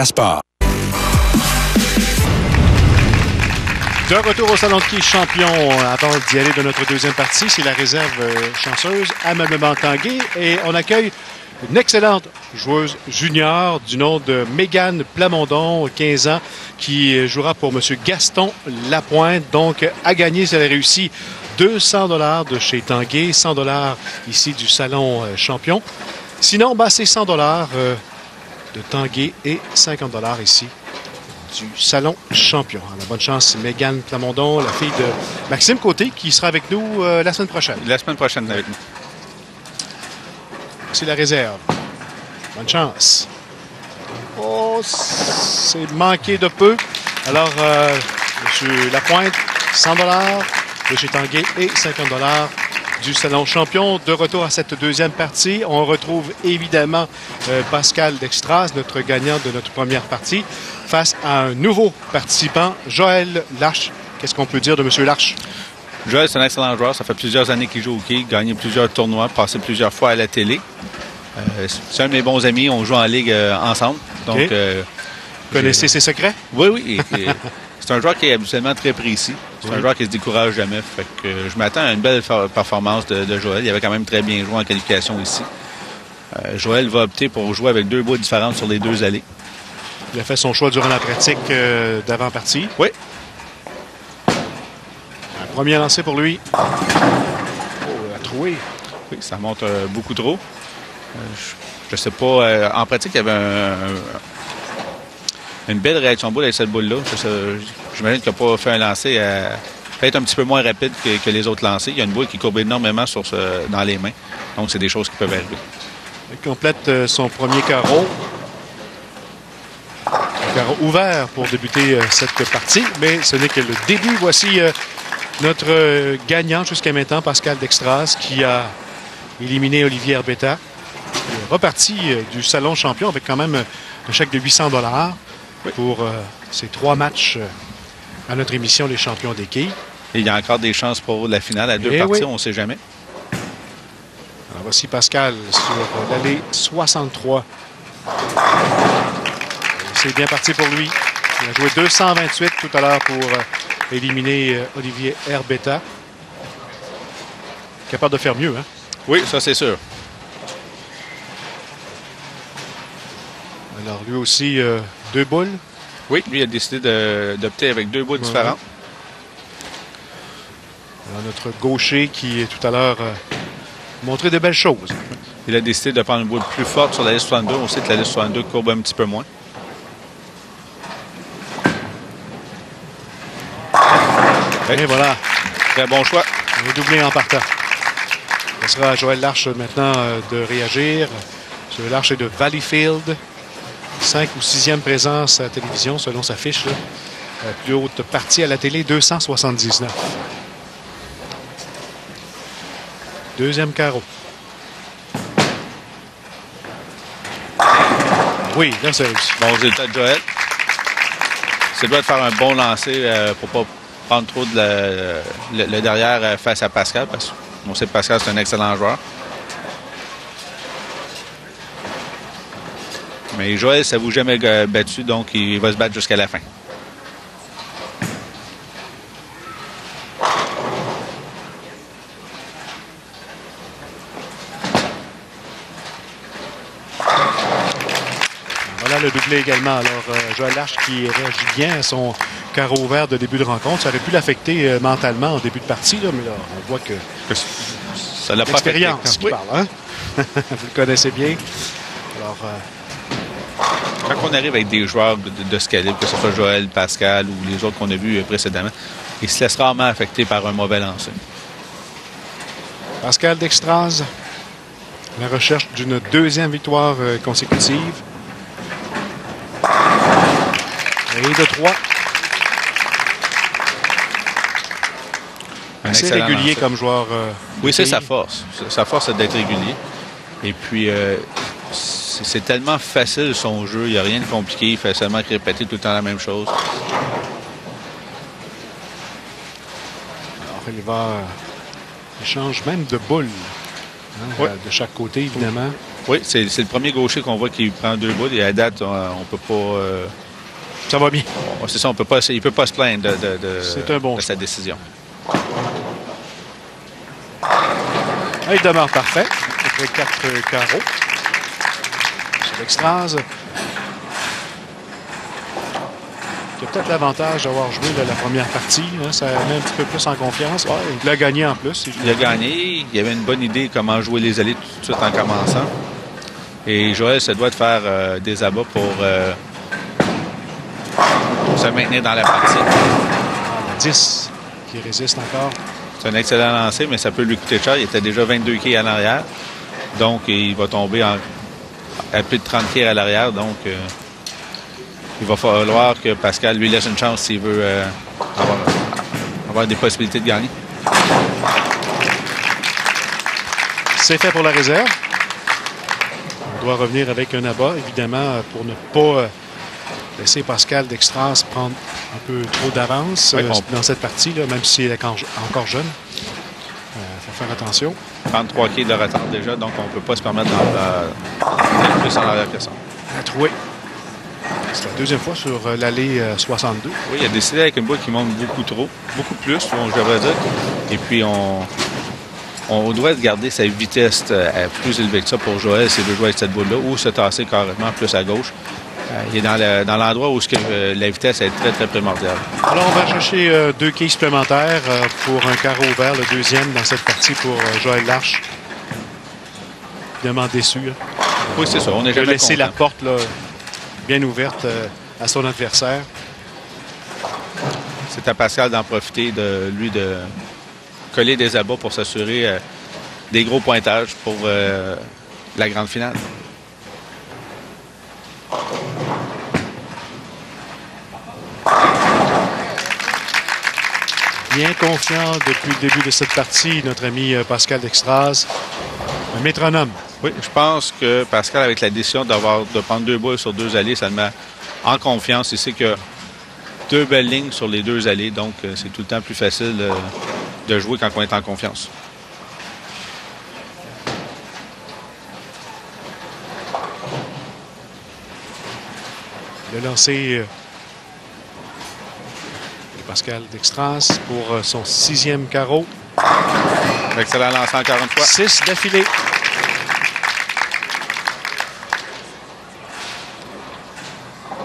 Sport. De retour au Salon de quilles champion, avant d'y aller de notre deuxième partie, c'est la réserve chanceuse ameublement Tanguay et on accueille une excellente joueuse junior du nom de Mégane Plamondon, 15 ans, qui jouera pour M. Gaston Lapointe. Donc, à gagner, si elle a réussi, 200 $ de chez Tanguay, 100 $ ici du Salon champion. Sinon, c'est 100 $ de Tanguay et 50 $ ici du Salon champion. Alors, bonne chance, Mégane Plamondon, la fille de Maxime Côté, qui sera avec nous la semaine prochaine. La semaine prochaine avec nous. C'est la réserve. Bonne chance. Oh, c'est manqué de peu. Alors, M. Lapointe, 100 $ de chez Tanguay et 50 $ du Salon champion. De retour à cette deuxième partie, on retrouve évidemment Pascal Dextras, notre gagnant de notre première partie, face à un nouveau participant, Joël Larche. Qu'est-ce qu'on peut dire de M. Larche? Joël, c'est un excellent joueur. Ça fait plusieurs années qu'il joue au hockey, gagné plusieurs tournois, passé plusieurs fois à la télé. C'est un de mes bons amis. On joue en ligue ensemble. Donc, Vous connaissez ses secrets? Oui, oui. C'est un joueur qui est habituellement très précis. C'est un joueur qui se décourage jamais. Fait que je m'attends à une belle performance de Joël. Il avait quand même très bien joué en qualification ici. Joël va opter pour jouer avec 2 bouts différents sur les 2 allées. Il a fait son choix durant la pratique d'avant-partie. Oui. Un premier lancé pour lui. Oh, à trouer. Oui, ça monte beaucoup trop. Je sais pas. En pratique, il y avait une belle réaction boule avec cette boule-là. J'imagine qu'il n'a pas fait un lancer peut-être un petit peu moins rapide que les autres lancers. Il y a une boule qui courbe énormément dans les mains. Donc, c'est des choses qui peuvent arriver. Il complète son premier carreau. Un carreau ouvert pour débuter cette partie, mais ce n'est que le début. Voici notre gagnant jusqu'à maintenant, Pascal Dextras, qui a éliminé Olivier Herbetta. Il est reparti du Salon champion avec quand même un chèque de 800 $ pour ces 3 matchs à notre émission Les champions des quilles. Et il y a encore des chances pour la finale à 2 parties, on ne sait jamais. Alors voici Pascal sur l'allée 63. C'est bien parti pour lui. Il a joué 228 tout à l'heure pour éliminer Olivier Herbetta. Capable de faire mieux, hein? Oui, ça c'est sûr. Alors lui aussi, 2 boules. Oui, lui a décidé d'opter avec 2 bouts différents. Alors, notre gaucher qui, tout à l'heure, montré de belles choses. Il a décidé de prendre une boule plus forte sur la liste 62. On sait que la liste 62 courbe un petit peu moins. Et voilà. Très bon choix. On est doublé en partant. Ce sera à Joël Larche maintenant de réagir. Joël Larche est de Valleyfield. 5 ou 6e présence à la télévision, selon sa fiche. Là. Plus haute partie à la télé, 279. Deuxième carreau. Oui, là, c'est réussi. Bon résultat de Joël. C'est doit de faire un bon lancer pour ne pas prendre trop le derrière face à Pascal, parce qu'on sait que Pascal, c'est un excellent joueur. Mais Joël, ça ne vous jamais battu, donc il va se battre jusqu'à la fin. Voilà le doublé également. Alors, Joël Larche qui réagit bien à son carreau ouvert de début de rencontre. Ça aurait pu l'affecter mentalement en début de partie, là, mais là, on voit que ça l'a pas affecté. L'expérience qui parle, hein? Vous le connaissez bien. Alors, quand on arrive avec des joueurs de ce calibre, que ce soit Joël, Pascal ou les autres qu'on a vus précédemment, ils se laissent rarement affecter par un mauvais lancer. Pascal Dextras, la recherche d'une 2e victoire consécutive. Et de 3. Assez régulier lancer. comme joueur. Oui, c'est sa force. Sa force, c'est d'être régulier. Et puis, c'est tellement facile son jeu. Il n'y a rien de compliqué. Il fait seulement répéter tout le temps la même chose. Alors, il va... Il change même de boule. Hein, oui. De chaque côté, évidemment. Oui, c'est le premier gaucher qu'on voit qui prend 2 boules. Et à date, on peut pas... Ça va bien. c'est ça, il ne peut pas se plaindre C'est un bon de sa décision. Il demeure parfait. Après 4 carreaux. C'est l'extase. Il a peut-être l'avantage d'avoir joué la première partie. Hein, ça met un petit peu plus en confiance. Ouais, il l'a gagné en plus. Il a gagné. Il avait une bonne idée comment jouer les allées tout de suite en commençant. Et Joël se doit de faire des abats pour se maintenir dans la partie. Le 10 qui résiste encore. C'est un excellent lancer, mais ça peut lui coûter cher. Il était déjà 22 quilles à l'arrière. Donc, il va tomber à plus de 30 quilles à l'arrière. Donc, il va falloir que Pascal lui laisse une chance s'il veut avoir des possibilités de gagner. C'est fait pour la réserve. On doit revenir avec un abat, évidemment, pour ne pas laisser Pascal Dextras prendre un peu trop d'avance dans cette partie, là, même s'il est encore jeune. Il faut faire attention. 33 quilles de retard déjà, donc on ne peut pas se permettre d'être plus en arrière que ça. À trouver. C'est la deuxième fois sur l'allée 62. Oui, il a décidé avec une boule qui monte beaucoup plus, je devrais dire. Et puis, on doit garder sa vitesse plus élevée que ça pour Joël, s'il veut jouer avec cette boule-là, ou se tasser carrément plus à gauche. Il est dans l'endroit où la vitesse est très, très primordiale. Alors, on va chercher 2 quilles supplémentaires pour un carreau ouvert, le deuxième dans cette partie pour Joël Larche. Évidemment déçu. Oui, c'est ça. On est jamais laissé la porte là, bien ouverte à son adversaire. C'est à Pascal d'en profiter de coller des abats pour s'assurer des gros pointages pour la grande finale. Bien confiant depuis le début de cette partie, notre ami Pascal Dextras, un métronome. Oui, je pense que Pascal, avec la décision de prendre 2 boules sur 2 allées, ça le met en confiance. Il sait qu'il y a 2 belles lignes sur les 2 allées, donc c'est tout le temps plus facile de jouer quand on est en confiance. Le lancer de Pascal Dextras pour son 6e carreau. Excellent lancer encore une fois. 6 d'affilée.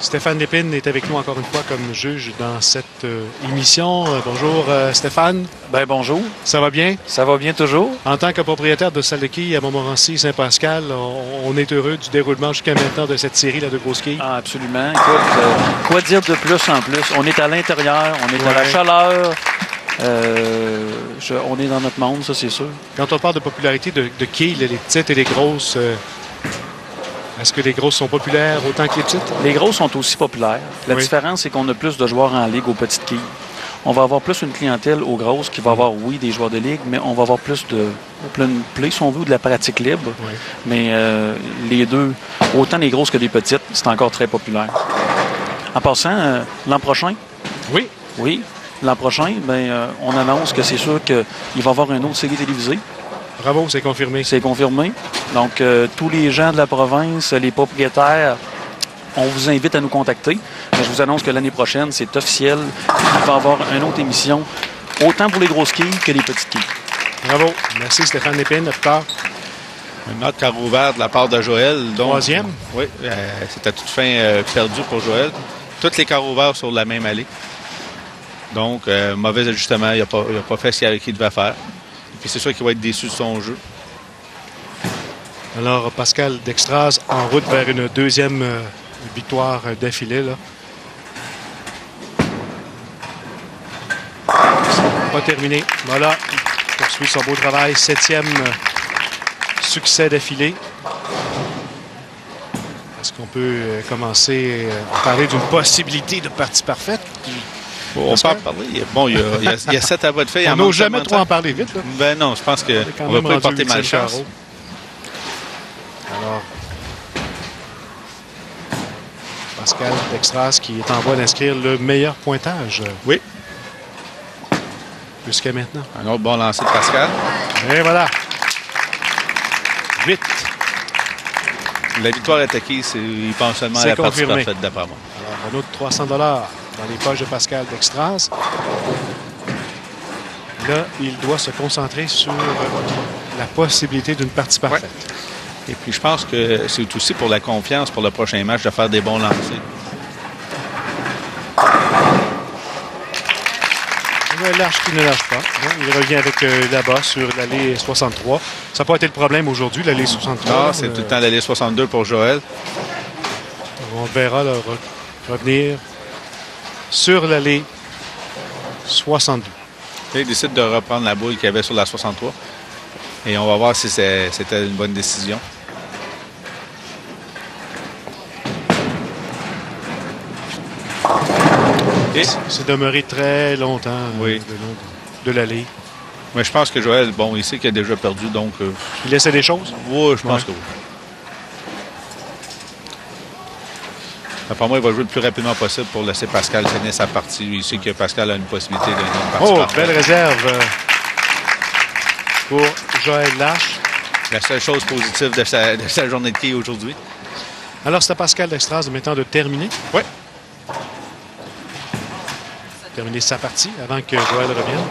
Stéphane Lépine est avec nous encore une fois comme juge dans cette émission. Bonjour Stéphane. Ben bonjour. Ça va bien? Ça va bien toujours. En tant que propriétaire de salle de quilles à Montmorency-Saint-Pascal, on est heureux du déroulement jusqu'à maintenant de cette série là, de grosses quilles. Ah, absolument. Écoute, quoi dire de plus en plus? On est à l'intérieur, on est à la chaleur. On est dans notre monde, ça c'est sûr. Quand on parle de popularité de quilles, les petites et les grosses... Est-ce que les grosses sont populaires autant que les petites? Les grosses sont aussi populaires. La différence, c'est qu'on a plus de joueurs en ligue aux petites quilles. On va avoir plus une clientèle aux grosses qui va avoir, oui, des joueurs de ligue, mais on va avoir plus de open play, si on veut, de la pratique libre. Oui. Mais les deux, autant les grosses que les petites, c'est encore très populaire. En passant, l'an prochain? Oui. Oui. L'an prochain, on annonce que c'est sûr qu'il va y avoir une autre série télévisée. Bravo, c'est confirmé. C'est confirmé. Donc, tous les gens de la province, les propriétaires, on vous invite à nous contacter. Mais je vous annonce que l'année prochaine, c'est officiel. Il va y avoir une autre émission, autant pour les grosses quilles que les petites quilles. Bravo. Merci Stéphane Lépine. À plus tard. Un autre carreau ouvert de la part de Joël. Donc, 3e. Oui, c'était à toute fin perdu pour Joël. Tous les carreaux ouverts sur la même allée. Donc, mauvais ajustement. Il n'a pas fait ce qu'il devait faire. Puis c'est sûr qu'il va être déçu de son jeu. Alors, Pascal Dextras en route vers une 2e victoire d'affilée. Pas terminé. Voilà, il poursuit son beau travail. 7e succès d'affilée. Est-ce qu'on peut commencer à parler d'une possibilité de partie parfaite? On peut en parler. Bon, il y a 7 abats de fait. On n'ose jamais trop en parler vite. Là. Ben non, je pense qu'on ne va pas y porter malchance. Alors, Pascal Dextras qui est en voie d'inscrire le meilleur pointage. Oui. Jusqu'à maintenant. Un autre bon lancer de Pascal. Et voilà. 8. La victoire est acquise, il pense seulement à C'est la partie confirmé. parfaite d'après moi. Alors, un autre 300 $ dans les poches de Pascal Dextras. Là, il doit se concentrer sur la possibilité d'une partie parfaite. Et puis, je pense que c'est aussi pour la confiance pour le prochain match de faire des bons lancers. Lâche qui ne lâche pas. Il revient avec là-bas sur l'allée 63. Ça n'a pas été le problème aujourd'hui, l'allée 63. Non, c'est tout le temps l'allée 62 pour Joël. On verra là, revenir sur l'allée 62. Il décide de reprendre la boule qu'il y avait sur la 63. Et on va voir si c'était une bonne décision. Et c'est demeuré très longtemps oui. De l'allée. Mais je pense que Joël, bon, il sait qu'il a déjà perdu, donc... il essaie des choses? Oui, je pense que oui. Pour moi, il va jouer le plus rapidement possible pour laisser Pascal finir sa partie. Il sait que Pascal a une possibilité de gagner une partie. Oh, belle réserve pour Joël Larche. La seule chose positive de sa journée de quilles aujourd'hui. Alors, c'est à Pascal Dextras maintenant de terminer. Oui. Terminer sa partie avant que Joël revienne.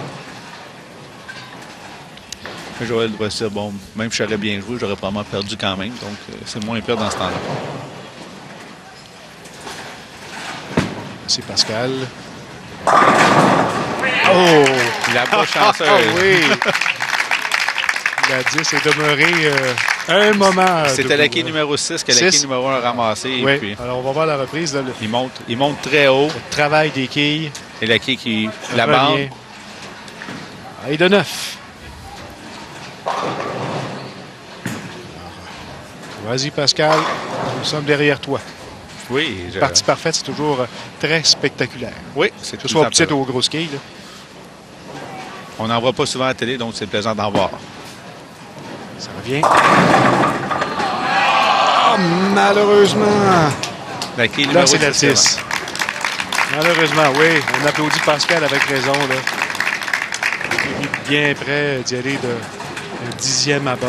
Joël doit se dire, bon, même si j'aurais bien joué, j'aurais probablement perdu quand même. Donc, c'est moins pire dans ce temps-là. C'est Pascal. Oh! La bouche chanceuse. Oui! La 10 est demeurée un moment. C'était la quille numéro 6 que la quille numéro 1 a ramassé. Oui. Et puis, alors, on va voir la reprise. Là, il monte très haut. Le travail des quilles. Et la quille qui... La bande. Et de 9. Vas-y, Pascal. Nous sommes derrière toi. Oui. Partie parfaite, c'est toujours très spectaculaire. Oui, c'est que ce soit au petit ou aux grosses quilles. Là. On n'en voit pas souvent à la télé, donc c'est plaisant d'en voir. Ça revient. Oh, malheureusement. La quille là, c'est la 10. Malheureusement, oui. On applaudit Pascal avec raison. Là. Il est bien prêt d'y aller de 10e à bas.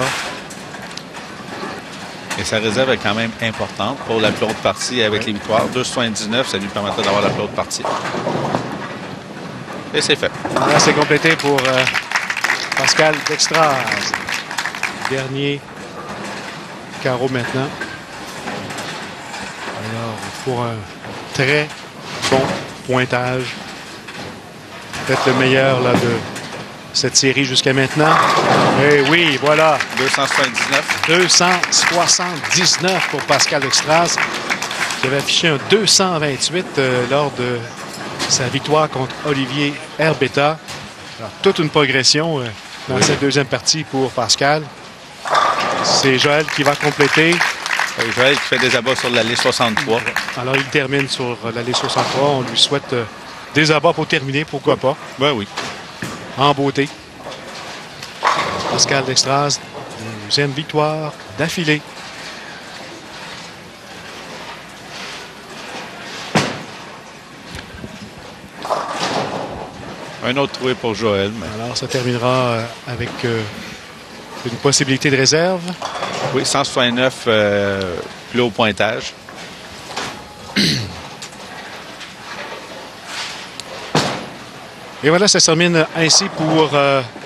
Et sa réserve est quand même importante pour la plus haute partie avec les victoires. 2,79, ça lui permettra d'avoir la plus haute partie. Et c'est fait. Là, c'est complété pour Pascal Dextras. Dernier carreau maintenant. Alors, pour un très bon pointage. Peut-être le meilleur là, de cette série jusqu'à maintenant. Et oui, voilà. 279. 279 pour Pascal Dextras, qui avait affiché un 228 lors de sa victoire contre Olivier Herbetta. Alors, toute une progression dans cette deuxième partie pour Pascal. C'est Joël qui va compléter. Joël qui fait des abats sur l'allée 63. Alors, il termine sur l'allée 63. On lui souhaite des abats pour terminer, pourquoi pas. Ben oui. En beauté. Pascal Dextras, deuxième victoire d'affilée. Un autre trouvé pour Joël. Mais... Alors, ça terminera avec une possibilité de réserve. Oui, 169 plus haut pointage. Et voilà, ça se termine ainsi pour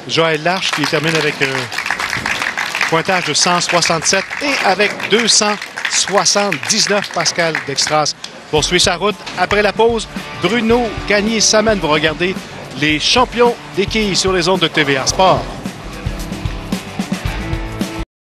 Joël Larche qui termine avec un pointage de 167 et avec 279 Pascal Dextras poursuit sa route. Après la pause, Bruno Gagné-Samen va regarder les champions des quilles sur les ondes de TVA Sport.